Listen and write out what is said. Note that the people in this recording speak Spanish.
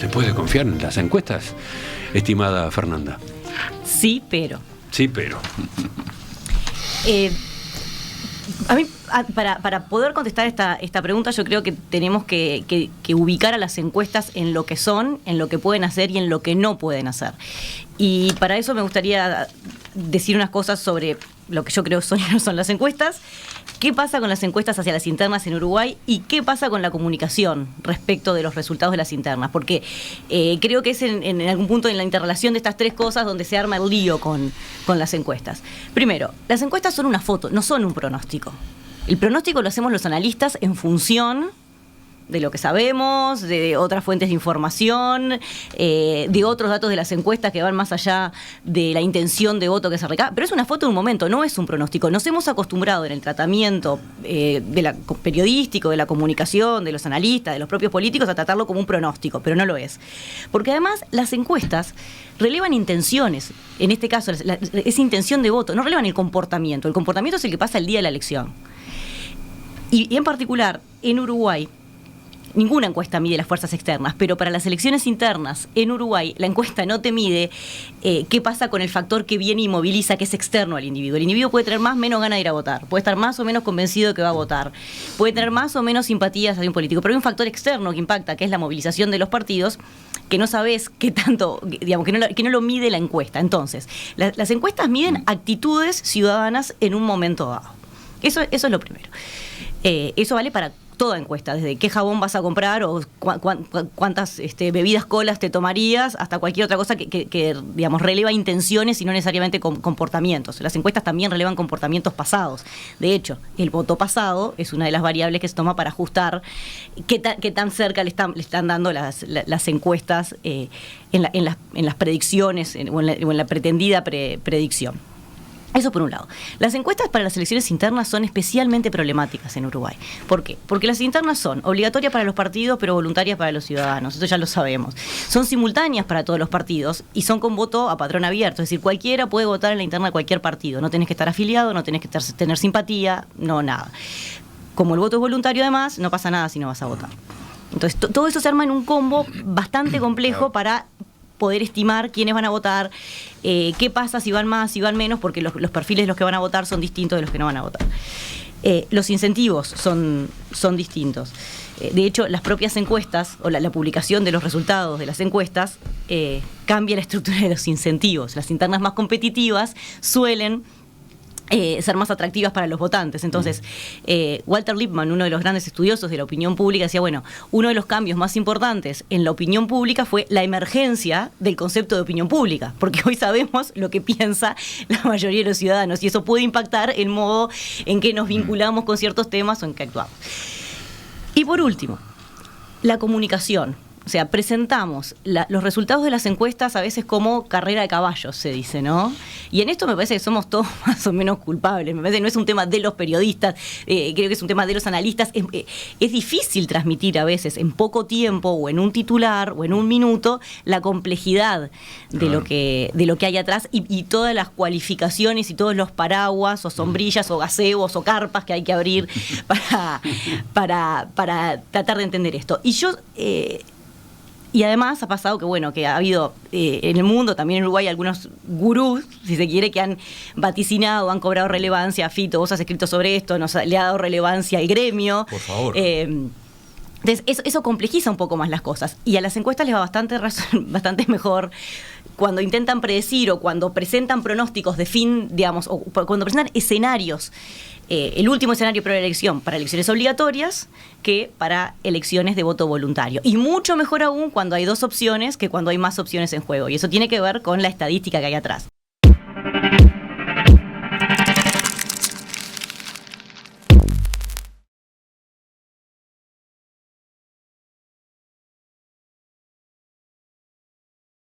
¿Se puede confiar en las encuestas, estimada Fernanda? Sí, pero. Sí, pero. A mí, para poder contestar esta pregunta, yo creo que tenemos que ubicar a las encuestas en lo que son, en lo que pueden hacer y en lo que no pueden hacer. Y para eso me gustaría decir unas cosas sobre lo que yo creo son y no son las encuestas, qué pasa con las encuestas hacia las internas en Uruguay y qué pasa con la comunicación respecto de los resultados de las internas, porque creo que es en algún punto en la interrelación de estas tres cosas donde se arma el lío con las encuestas. Primero, las encuestas son una foto, no son un pronóstico. El pronóstico lo hacemos los analistas en función de lo que sabemos, de otras fuentes de información, de otros datos de las encuestas que van más allá de la intención de voto que se recaba. Pero es una foto de un momento, no es un pronóstico. Nos hemos acostumbrado en el tratamiento periodístico, de la comunicación, de los analistas, de los propios políticos, a tratarlo como un pronóstico, pero no lo es. Porque además las encuestas relevan intenciones. En este caso, es intención de voto, no relevan el comportamiento. El comportamiento es el que pasa el día de la elección. Y en particular, en Uruguay, ninguna encuesta mide las fuerzas externas, pero para las elecciones internas en Uruguay, la encuesta no te mide qué pasa con el factor que viene y moviliza, que es externo al individuo. El individuo puede tener más o menos ganas de ir a votar, puede estar más o menos convencido de que va a votar, puede tener más o menos simpatías hacia un político, pero hay un factor externo que impacta, que es la movilización de los partidos, que no sabes qué tanto, digamos, que no lo mide la encuesta. Entonces, las encuestas miden actitudes ciudadanas en un momento dado. Eso es lo primero. Eso vale para toda encuesta, desde qué jabón vas a comprar o cuántas bebidas colas te tomarías, hasta cualquier otra cosa que digamos, releva intenciones y no necesariamente comportamientos. Las encuestas también relevan comportamientos pasados. De hecho, el voto pasado es una de las variables que se toma para ajustar qué tan cerca le están dando las encuestas en las predicciones o en la pretendida predicción. Eso por un lado. Las encuestas para las elecciones internas son especialmente problemáticas en Uruguay. ¿Por qué? Porque las internas son obligatorias para los partidos, pero voluntarias para los ciudadanos. Eso ya lo sabemos. Son simultáneas para todos los partidos y son con voto a padrón abierto. Es decir, cualquiera puede votar en la interna de cualquier partido. No tenés que estar afiliado, no tenés que tener simpatía, no nada. Como el voto es voluntario además, no pasa nada si no vas a votar. Entonces, todo eso se arma en un combo bastante complejo para poder estimar quiénes van a votar, qué pasa si van más, si van menos, porque los perfiles de los que van a votar son distintos de los que no van a votar. Los incentivos son distintos. De hecho, las propias encuestas o la publicación de los resultados de las encuestas cambia la estructura de los incentivos. Las internas más competitivas suelen ser más atractivas para los votantes. Entonces, Walter Lippmann, uno de los grandes estudiosos de la opinión pública, decía, bueno, uno de los cambios más importantes en la opinión pública fue la emergencia del concepto de opinión pública, porque hoy sabemos lo que piensa la mayoría de los ciudadanos y eso puede impactar el modo en que nos vinculamos con ciertos temas o en que actuamos. Y por último, la comunicación. O sea, presentamos los resultados de las encuestas a veces como carrera de caballos, se dice, ¿no? Y en esto me parece que somos todos más o menos culpables. Me parece que no es un tema de los periodistas, creo que es un tema de los analistas. Es difícil transmitir a veces en poco tiempo o en un titular o en un minuto la complejidad de lo que hay atrás y todas las cualificaciones y todos los paraguas o sombrillas o gazebos o carpas que hay que abrir para tratar de entender esto. Y además ha pasado que ha habido en el mundo, también en Uruguay, algunos gurús, si se quiere, que han vaticinado, han cobrado relevancia. Fito, vos has escrito sobre esto, le ha dado relevancia al gremio. Por favor. Entonces, eso complejiza un poco más las cosas. Y a las encuestas les va bastante mejor cuando intentan predecir o cuando presentan pronósticos de fin, digamos, o cuando presentan escenarios. El último escenario para elecciones obligatorias que para elecciones de voto voluntario. Y mucho mejor aún cuando hay dos opciones que cuando hay más opciones en juego. Y eso tiene que ver con la estadística que hay atrás.